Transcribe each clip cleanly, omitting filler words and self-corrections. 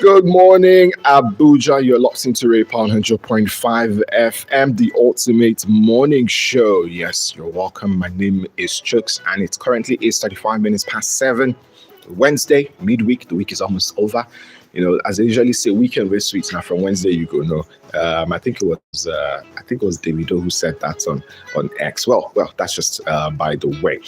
Good morning, Abuja. You're locked into Ray Pound 100.5 FM, the ultimate morning show. Yes, you're welcome. My name is Chooks, and it currently is 35 minutes past 7. Wednesday, midweek. The week is almost over. As I usually say, weekend with sweets. Now from Wednesday you go. No, I think it was Davido who said that on X. Well, that's just by the way.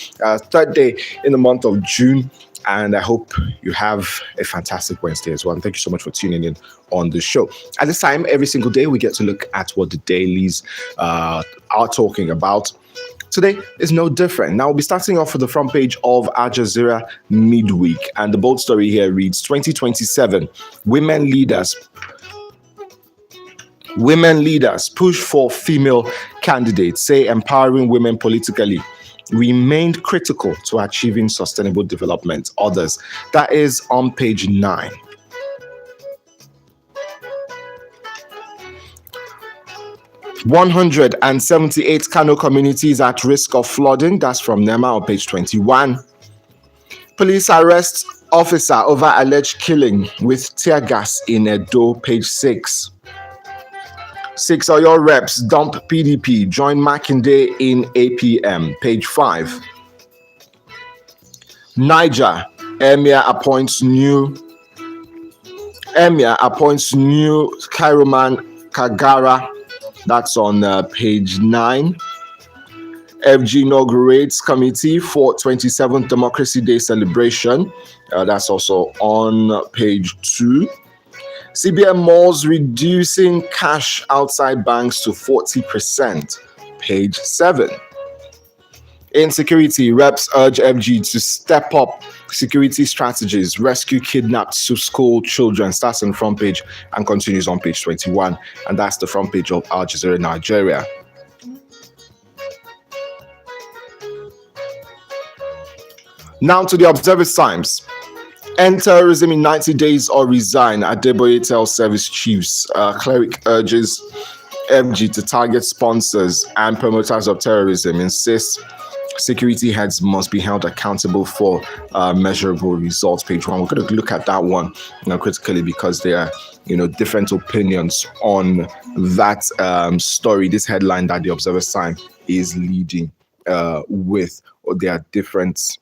Third day in the month of June. And I hope you have a fantastic Wednesday as well. And thank you so much for tuning in on the show. At this time, every single day, we get to look at what the dailies are talking about. Today is no different. Now, we'll be starting off with the front page of Al Jazeera midweek. And the bold story here reads, 2027, women leaders push for female candidates, say empowering women politically remained critical to achieving sustainable development. Others. That is on page 9. "178 Kano communities at risk of flooding." That's from NEMA on page 21. "Police arrest officer over alleged killing with tear gas in Edo." Page 6. 6 Oyo reps dump PDP, join Makinde in APM. Page 5. Niger, Emir appoints new Kairoman Kagara. That's on page 9. FG inaugurates committee for 27th Democracy Day celebration. That's also on page 2. CBN malls reducing cash outside banks to 40%. Page 7. Insecurity, reps urge FG to step up security strategies, rescue kidnapped school children. Starts on the front page and continues on page 21. And that's the front page of Al Jazeera Nigeria. Now to the Observer Times. "End terrorism in 90 days or resign," Adeboye tells service chiefs. Cleric urges FG to target sponsors and promoters of terrorism. Insists security heads must be held accountable for measurable results. Page 1. We're going to look at that one critically because there are different opinions on that story, this headline that the Observer Times is leading with, or there are different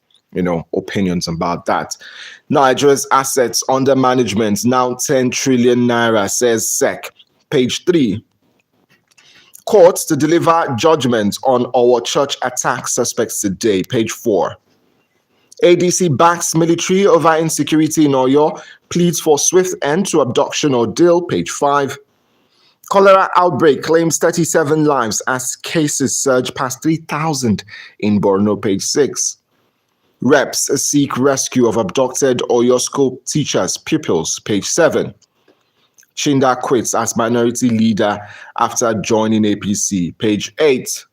opinions about that. Nigeria's assets under management now 10 trillion naira, says SEC. Page 3. Courts to deliver judgment on our church attack suspects today. Page 4. ADC backs military over insecurity in Oyo, pleads for swift end to abduction ordeal. Page 5. Cholera outbreak claims 37 lives as cases surge past 3,000 in Borno. Page 6. Reps seek rescue of abducted Oyo School teachers' pupils. Page 7. Chinda quits as minority leader after joining APC. Page 8.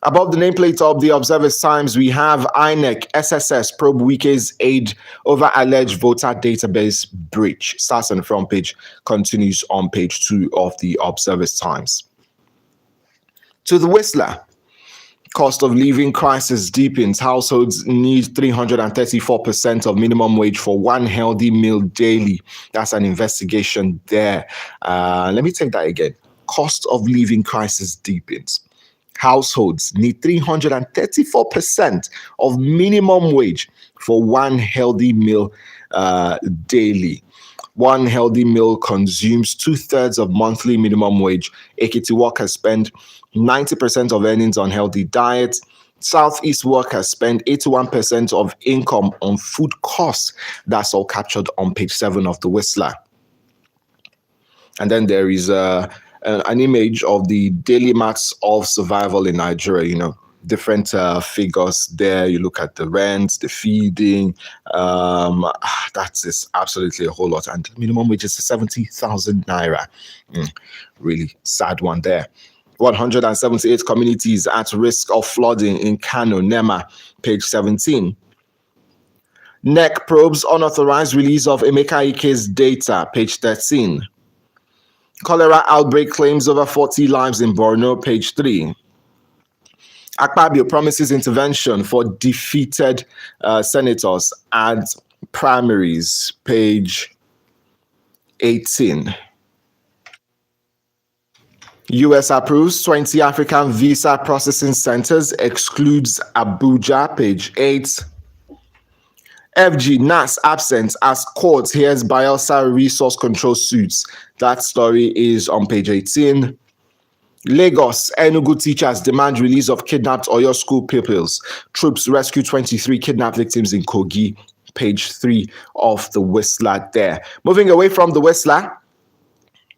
Above the nameplate of the Observer Times, we have INEC SSS probe Wike's aid over alleged voter database breach. Starts on the front page, continues on page 2 of the Observer Times. To the Whistler. Cost of living crisis deepens. Households need 334% of minimum wage for one healthy meal daily. That's an investigation there. Let me take that again. Cost of living crisis deepens. Households need 334% of minimum wage for one healthy meal daily. One healthy meal consumes 2/3 of monthly minimum wage. Ekiti workers spend 90% of earnings on healthy diets. Southeast workers spend 81% of income on food costs. That's all captured on page 7 of the Whistler. And then there is an image of the daily maths of survival in Nigeria, different figures there. You look at the rent, the feeding, that's just absolutely a whole lot. And minimum wage is 70,000 naira. Really sad one there. 178 communities at risk of flooding in Kano, NEMA, page 17. NEC probes unauthorized release of Emeka Ike's data, page 13. Cholera outbreak claims over 40 lives in Borno, page 3. Akpabio promises intervention for defeated senators, adds primaries, page 18. US approves 20 African visa processing centers, excludes Abuja, page 8. FG NAS absent as court hears Bielsa resource control suits. That story is on page 18. Lagos, Enugu teachers demand release of kidnapped Oyo school pupils. Troops rescue 23 kidnapped victims in Kogi. Page 3 of the Whistler there. Moving away from the Whistler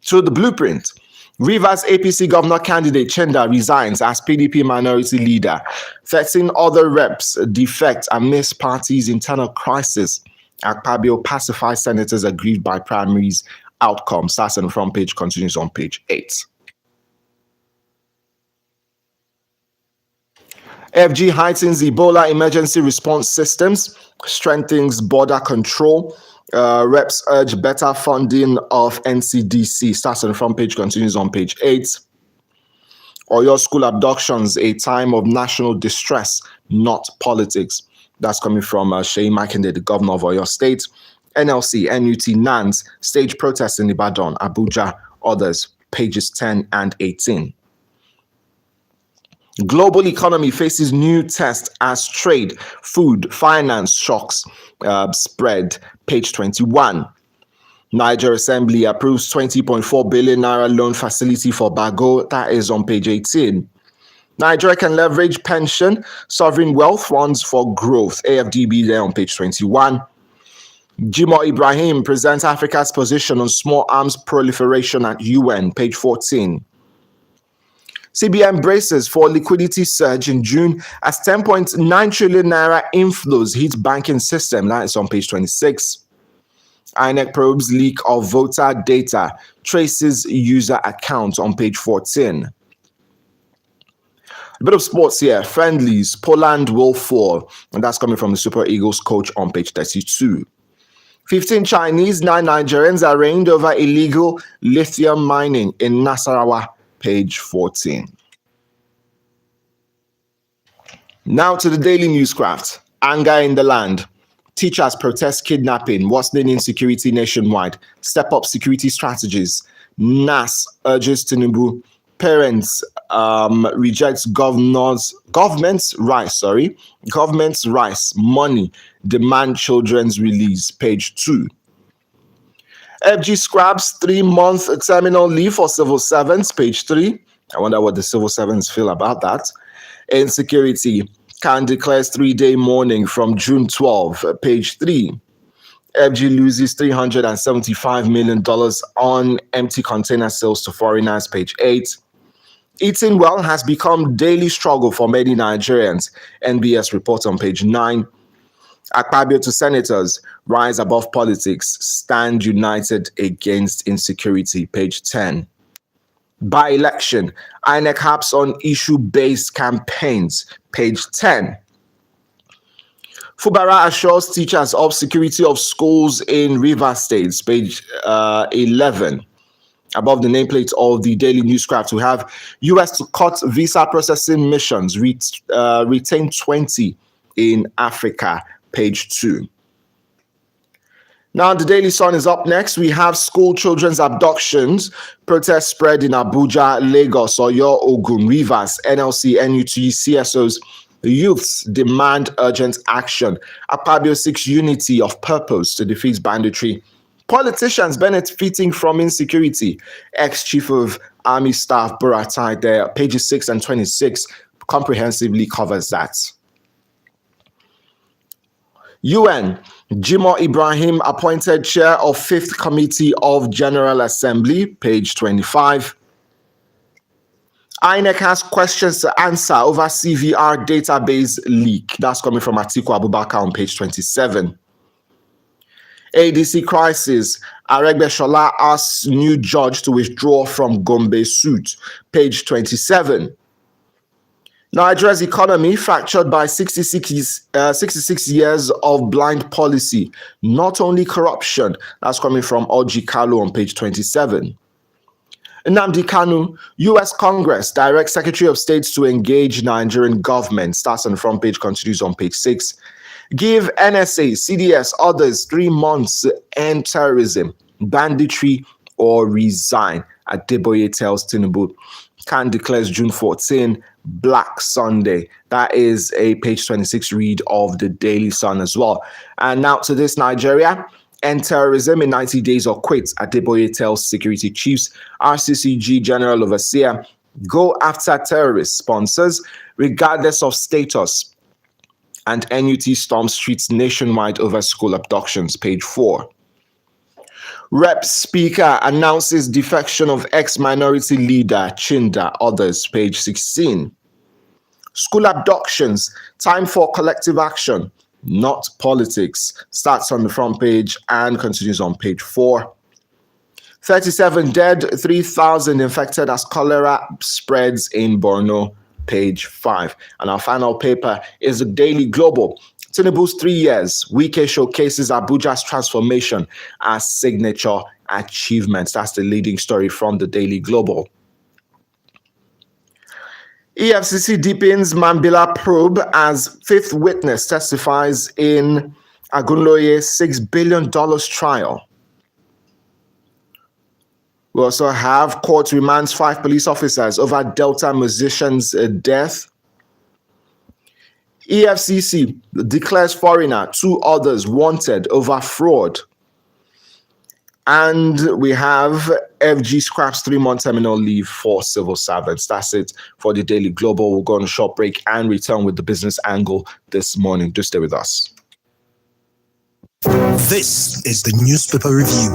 to the blueprint. Rivers APC governor candidate Chenda resigns as PDP minority leader. 13 other reps defect amidst party's internal crisis. Akpabio pacifies senators aggrieved by primaries outcome. Starts on the front page, continues on page 8. FG heightens Ebola emergency response systems, strengthens border control. Reps urge better funding of NCDC. Starts on the front page, continues on page 8. Oyo school abductions, a time of national distress, not politics. That's coming from Seyi Makinde, the governor of Oyo State. NLC, NUT, NANS, stage protests in Ibadan, Abuja, others, pages 10 and 18. Global economy faces new test as trade, food, finance shocks spread. Page 21. Niger Assembly approves 20.4 billion naira loan facility for Bago. That is on page 18. Nigeria can leverage pension, sovereign wealth funds for growth. AFDB there on page 21. Jimoh Ibrahim presents Africa's position on small arms proliferation at UN. Page 14. CBN braces for liquidity surge in June as 10.9 trillion naira inflows hit banking system. That is on page 26. INEC probes leak of voter data, traces user accounts on page 14. A bit of sports here. Friendlies, Poland will fall. And that's coming from the Super Eagles coach on page 32. 15 Chinese, 9 Nigerians are arraigned over illegal lithium mining in Nasarawa. Page 14. Now to the Daily Newscraft. Anger in the land. Teachers protest kidnapping, worsening insecurity nationwide. Step up security strategies. NAS urges Tinubu. Parents rejects government's rice money. Demand children's release. Page 2. FG scraps 3-month terminal leave for civil servants. Page 3. I wonder what the civil servants feel about that. Insecurity. Can declares 3-day mourning from June 12. Page 3. FG loses $375 million on empty container sales to foreigners. Page 8. Eating well has become daily struggle for many Nigerians. NBS report on page 9. Akpabio to senators, rise above politics, stand united against insecurity. Page 10. By election, INEC harps on issue-based campaigns. Page 10. Fubara assures teachers of security of schools in Rivers State. Page 11. Above the nameplate of the Daily Newscraft, we have U.S. to cut visa processing missions, retain 20 in Africa. Page 2. Now, the Daily Sun is up next. We have school children's abductions, protests spread in Abuja, Lagos, Oyo, Ogun, Rivers, NLC, NUT, CSOs. Youths demand urgent action. Akpabio seeks unity of purpose to defeat banditry. Politicians benefiting from insecurity. Ex-Chief of Army Staff Buratai there, pages 6 and 26, comprehensively covers that. UN, Jimoh Ibrahim appointed chair of 5th Committee of General Assembly, page 25. INEC has questions to answer over CVR database leak. That's coming from Atiku Abubakar on page 27. ADC crisis. Aregbesola asks new judge to withdraw from Gombe suit, page 27. Nigeria's economy fractured by 66 years of blind policy, not only corruption. That's coming from Oji Kalu on page 27. Nnamdi Kanu, U.S. Congress directs Secretary of State to engage Nigerian government. Starts on the front page, continues on page 6. Give NSA, CDS, others 3 months to end terrorism, banditry, or resign. Adeboye tells Tinubu. Khan declares June 14 Black Sunday. That is a page 26 read of the Daily Sun as well. And now to this, Nigeria. End terrorism in 90 days or quit. Adeboye tells security chiefs. RCCG General Overseer. Go after terrorist sponsors regardless of status. And NUT storms streets nationwide over school abductions, page 4. Rep Speaker announces defection of ex-minority leader Chinda, others, page 16. School abductions, time for collective action, not politics, starts on the front page and continues on page 4. 37 dead, 3,000 infected as cholera spreads in Borno, page 5. And our final paper is the Daily Global. Tinubu's 3 years, Wike showcases Abuja's transformation as signature achievements. That's the leading story from the Daily Global. EFCC deepens Mambila probe as fifth witness testifies in Agunloye's $6 billion trial. We also have court remands 5 police officers over Delta musician's death. EFCC declares foreigner 2 others wanted over fraud. And we have FG scraps 3-month terminal leave for civil servants. That's it for the Daily Global. We'll go on a short break and return with the business angle this morning. Do stay with us. This is the newspaper review.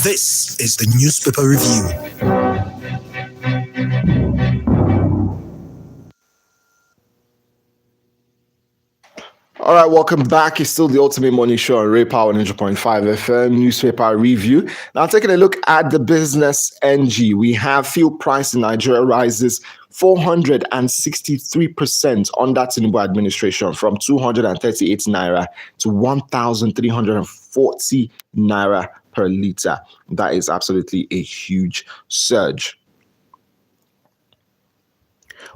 This is the newspaper review. All right, welcome back. It's still the Ultimate Morning Show on Ray Power 100.5 FM newspaper review. Now, taking a look at the business NG, we have fuel price in Nigeria rises 463% under Tinubu administration from 238 naira to 1,340 naira per litre. That is absolutely a huge surge.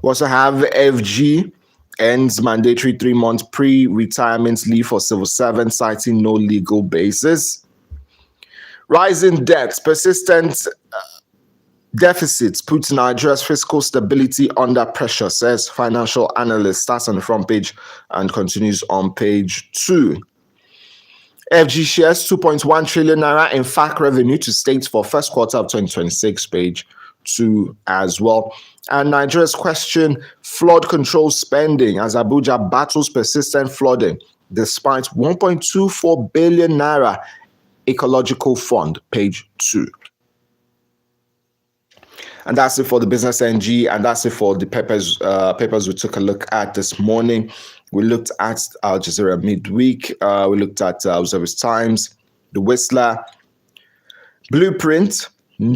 We also have FG ends mandatory 3-month pre-retirement leave for civil servants, citing no legal basis. Rising debts, persistent deficits puts Nigeria's fiscal stability under pressure, says financial analyst. Starts on the front page and continues on page 2. FG shares 2.1 trillion naira in FAC revenue to states for first quarter of 2026, page 2 as well. And Nigeria's question flood control spending as Abuja battles persistent flooding despite 1.24 billion naira ecological fund, page 2. And that's it for the business NG, and that's it for the papers we took a look at this morning. We looked at Al Jazeera midweek. We looked at Observer Times, The Whistler, Blueprint,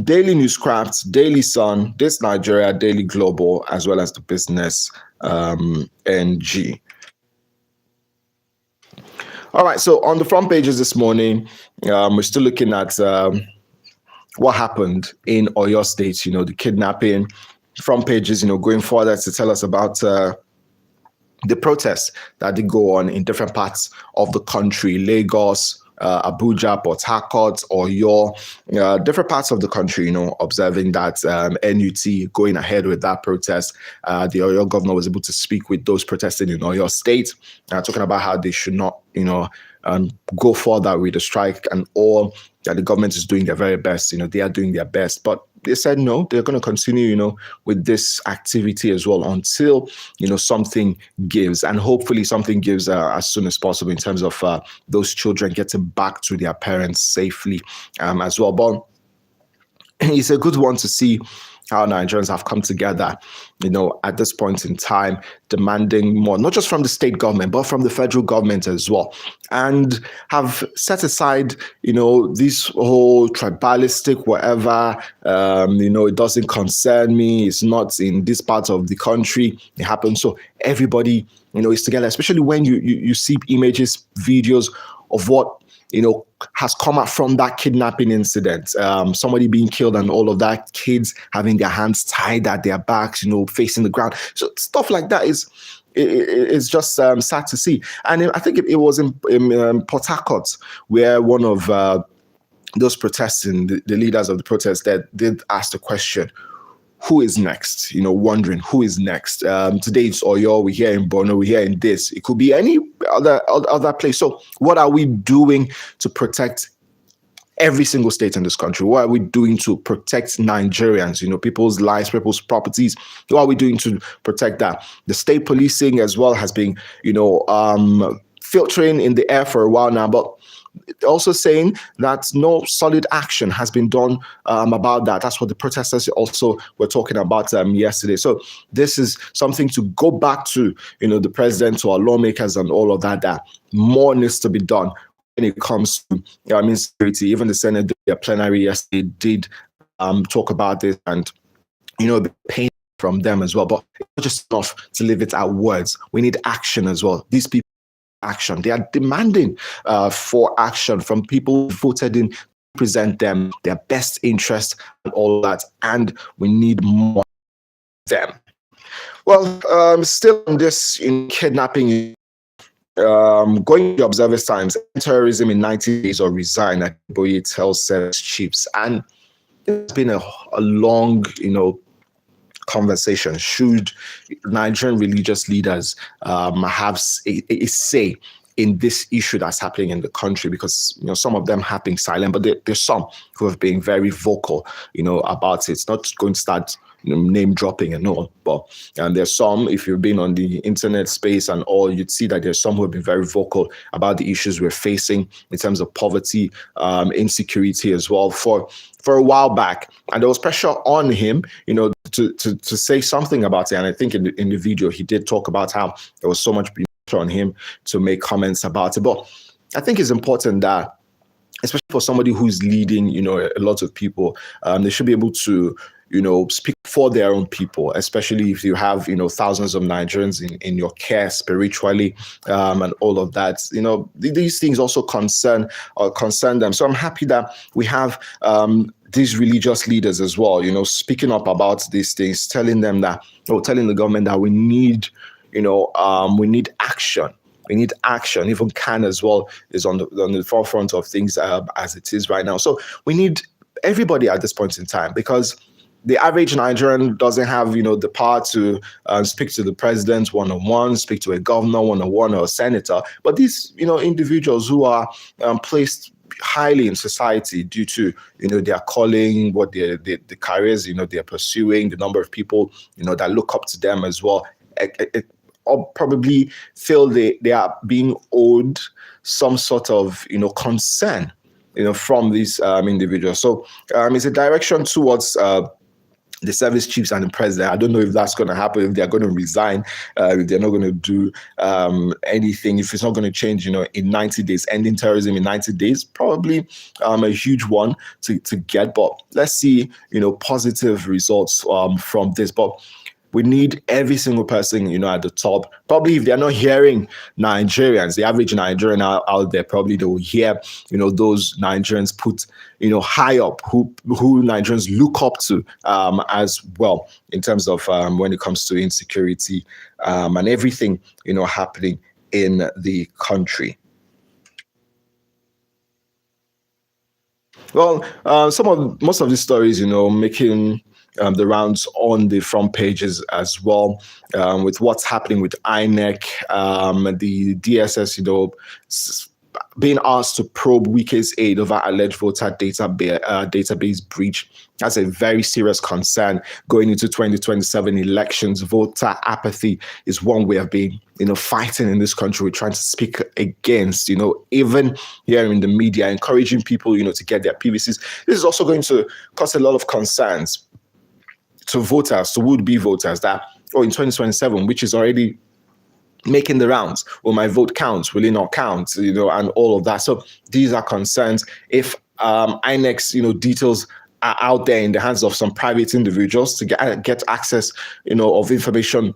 Daily Newscraft, Daily Sun, This Nigeria, Daily Global, as well as the business NG. All right, so on the front pages this morning, we're still looking at what happened in Oyo State, the kidnapping. Front pages, going further to tell us about the protests that did go on in different parts of the country, Lagos, Abuja, Port Harcourt, Oyo, different parts of the country, observing that NUT going ahead with that protest. The Oyo governor was able to speak with those protesting in Oyo State, talking about how they should not, go further with the strike and all, that the government is doing their very best. They are doing their best, but they said no, they're going to continue, with this activity as well until, something gives, and hopefully something gives as soon as possible in terms of those children getting back to their parents safely as well. But it's a good one to see how Nigerians have come together, at this point in time, demanding more, not just from the state government, but from the federal government as well, and have set aside, this whole tribalistic whatever, it doesn't concern me, it's not in this part of the country, it happens. So everybody, is together, especially when you see images, videos of what has come out from that kidnapping incident, somebody being killed and all of that, kids having their hands tied at their backs, facing the ground. So stuff like that it's just sad to see. And I think it was in Port Harcourt where one of those protesting, the leaders of the protest, that did ask the question, who is next? Wondering who is next. Today it's Oyo, we're here in Borno, we're here in this. It could be any other place. So what are we doing to protect every single state in this country? What are we doing to protect Nigerians, people's lives, people's properties? What are we doing to protect that? The state policing as well has been, filtering in the air for a while now, but also saying that no solid action has been done about that. That's what the protesters also were talking about yesterday. So this is something to go back to, the president, to our lawmakers and all of that, that more needs to be done when it comes to security. Even the Senate plenary yesterday did talk about this, and, the pain from them as well. But it's not just enough to leave it at words. We need action as well. These people action. They are demanding for action from people who voted in to present them their best interest and all that. And we need more of them. Well, still on this kidnapping, going to Observer's Times, terrorism in 90 days or resign, Adeboye tells service chiefs. And it's been a long, conversation. Should Nigerian religious leaders have a say in this issue that's happening in the country? Because some of them have been silent, but there's some who have been very vocal about it. It's not going to start name dropping and all, but there's some, if you've been on the internet space and all, you'd see that there's some who have been very vocal about the issues we're facing in terms of poverty, insecurity as well for a while back. And there was pressure on him, to say something about it. And I think in the video, he did talk about how there was so much pressure on him to make comments about it. But I think it's important that, especially for somebody who's leading, a lot of people, they should be able to, speak for their own people, especially if you have, thousands of Nigerians in your care spiritually, and all of that. These things also concern them. So I'm happy that we have these religious leaders as well, speaking up about these things, telling the government that we need action. We need action. Even CAN as well is on the forefront of things as it is right now. So we need everybody at this point in time, because the average Nigerian doesn't have, the power to speak to the president one-on-one, speak to a governor one-on-one or a senator. But these, individuals who are placed highly in society due to, their calling, what the careers, they're pursuing, the number of people, that look up to them as well, or probably feel they are being owed some sort of, concern, from these individuals. So it's a direction towards the service chiefs and the president. I don't know if that's going to happen, if they're going to resign, if they're not going to do anything, if it's not going to change, in 90 days, ending terrorism in 90 days, probably a huge one to get. But let's see, positive results from this. But we need every single person, at the top. Probably if they're not hearing Nigerians, the average Nigerian out there, probably they will hear, those Nigerians put, high up, who Nigerians look up to as well, in terms of when it comes to insecurity and everything, happening in the country. Well, most of these stories, making the rounds on the front pages as well, with what's happening with INEC, the DSS, being asked to probe Wike's aid over alleged voter database breach. That's a very serious concern going into 2027 elections. Voter apathy is one we have been, fighting in this country. We're trying to speak against, even here in the media, encouraging people, to get their PVCs. This is also going to cause a lot of concerns to voters, to would-be voters, that, in 2027, which is already making the rounds, will my vote count? Will it not count? And all of that. So these are concerns. If INEC's, details are out there in the hands of some private individuals to get access, of information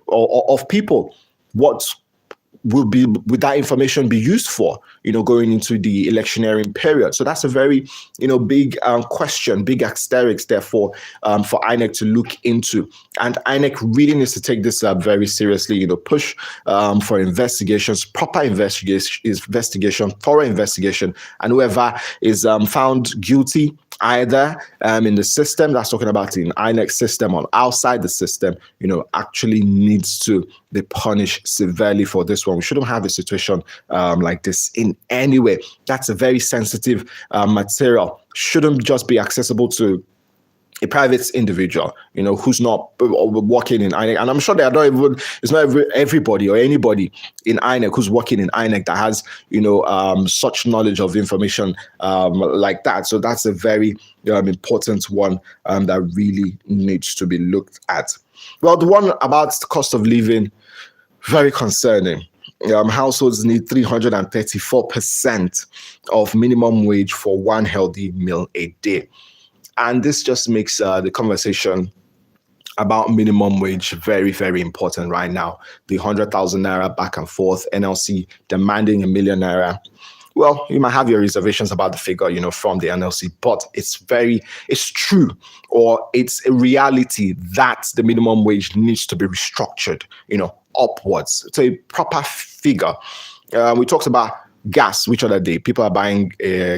of people, what would that information be used for, going into the electioneering period? So that's a very, big question, big asterisk, therefore, for INEC to look into. And INEC really needs to take this very seriously, push for investigations, proper investigation, thorough investigation, and whoever is found guilty, either in the system, that's talking about in INEC system or outside the system, actually needs to be punished severely for this one. We shouldn't have a situation like this in any way. That's a very sensitive material. Shouldn't just be accessible to a private individual, who's not working in INEC. And I'm sure it's not everybody or anybody in INEC who's working in INEC that has, such knowledge of information like that. So that's a very important one that really needs to be looked at. Well, the one about the cost of living, very concerning. Households need 334% of minimum wage for one healthy meal a day. And this just makes the conversation about minimum wage very, very important right now. The 100,000 naira back and forth, NLC demanding ₦1 million. Well, you might have your reservations about the figure, from the NLC, but it's true, or it's a reality that the minimum wage needs to be restructured, upwards to a proper figure. We talked about gas, which other day people are buying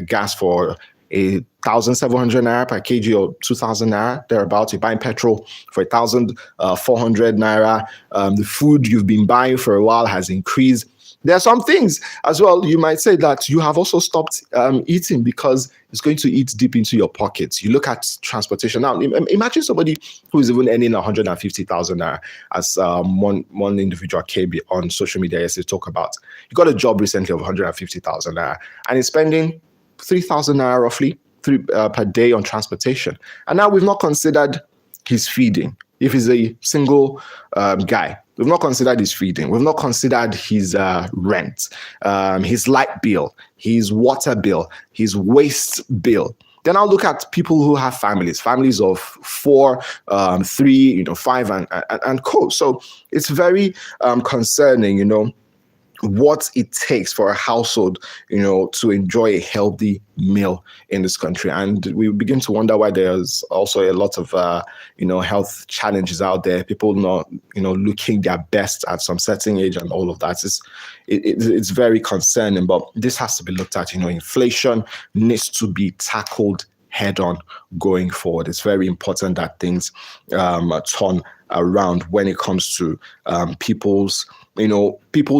gas for 1,700 naira per kg or 2,000 naira thereabouts. You're buying petrol for 1,400 naira. The food you've been buying for a while has increased. There are some things as well. You might say that you have also stopped eating because it's going to eat deep into your pockets. You look at transportation now. Imagine somebody who is even earning 150,000 naira, as one individual came on social media yesterday talk about. You got a job recently of 150,000 naira, and he's spending 3,000 naira roughly per day on transportation. And now we've not considered his feeding. If he's a single guy, we've not considered his feeding. We've not considered his rent, his light bill, his water bill, his waste bill. Then I'll look at people who have families of 4, 3, 5, and co. So it's very concerning, what it takes for a household, to enjoy a healthy meal in this country. And we begin to wonder why there's also a lot of, health challenges out there. People not, looking their best at some certain age and all of that. It's very concerning, but this has to be looked at. Inflation needs to be tackled head on going forward. It's very important that things turn around when it comes to people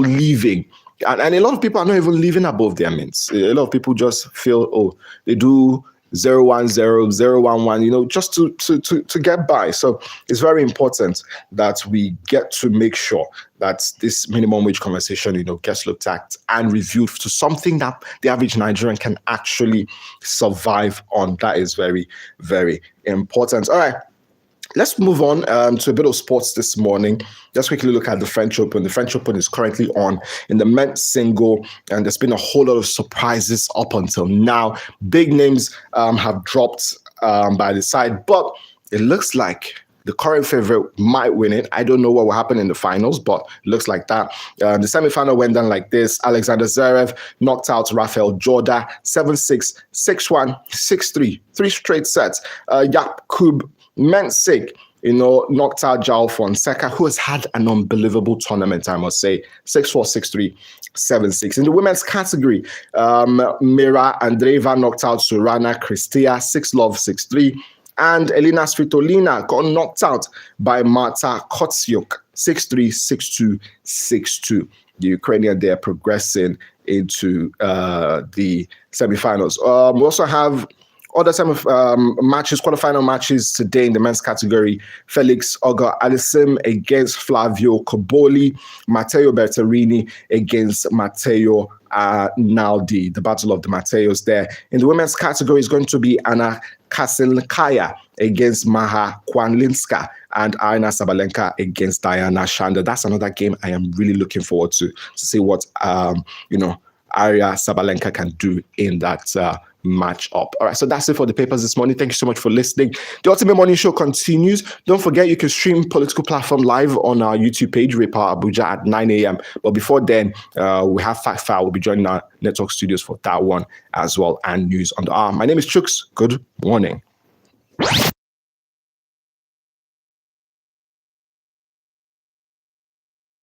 living. And a lot of people are not even living above their means. A lot of people just feel, they do 010, 011, just to get by. So it's very important that we get to make sure that this minimum wage conversation, gets looked at and reviewed to something that the average Nigerian can actually survive on. That is very, very important. All right. Let's move on to a bit of sports this morning. Just quickly look at the French Open. The French Open is currently on in the men's single, and there's been a whole lot of surprises up until now. Big names have dropped by the side, but it looks like the current favorite might win it. I don't know what will happen in the finals, but it looks like that. The semifinal went down like this. Alexander Zverev knocked out Rafael Jorda 7-6, 6-1, 6-3, 3 straight sets. Jakub Mensik, knocked out João Fonseca, who has had an unbelievable tournament, I must say. 6-4, 6-3, 7-6. In the women's category, Mira Andreeva knocked out Sorana Cristea, 6-love, 6-3. And Elina Svitolina got knocked out by Marta Kostyuk, 6-3, 6-2, 6-2. The Ukrainian, they're progressing into the semifinals. We also have other quarterfinal matches today in the men's category. Felix Auger-Aliassime against Flavio Cobolli. Matteo Bertarini against Matteo Naldi. The battle of the Matteos there. In the women's category is going to be Anna Kaselkaya against Maja Kwanlinska and Aryna Sabalenka against Diana Shanda. That's another game I am really looking forward to see what Arya Sabalenka can do in that match up. All right, so that's it for the papers this morning. Thank you so much for listening. The Ultimate Morning Show continues. Don't forget, you can stream Political Platform live on our YouTube page, Repower Abuja, at 9 a.m. But before then, we have Fact File. We'll be joining our network studios for that one as well, and news on the hour. My name is Chooks. Good morning.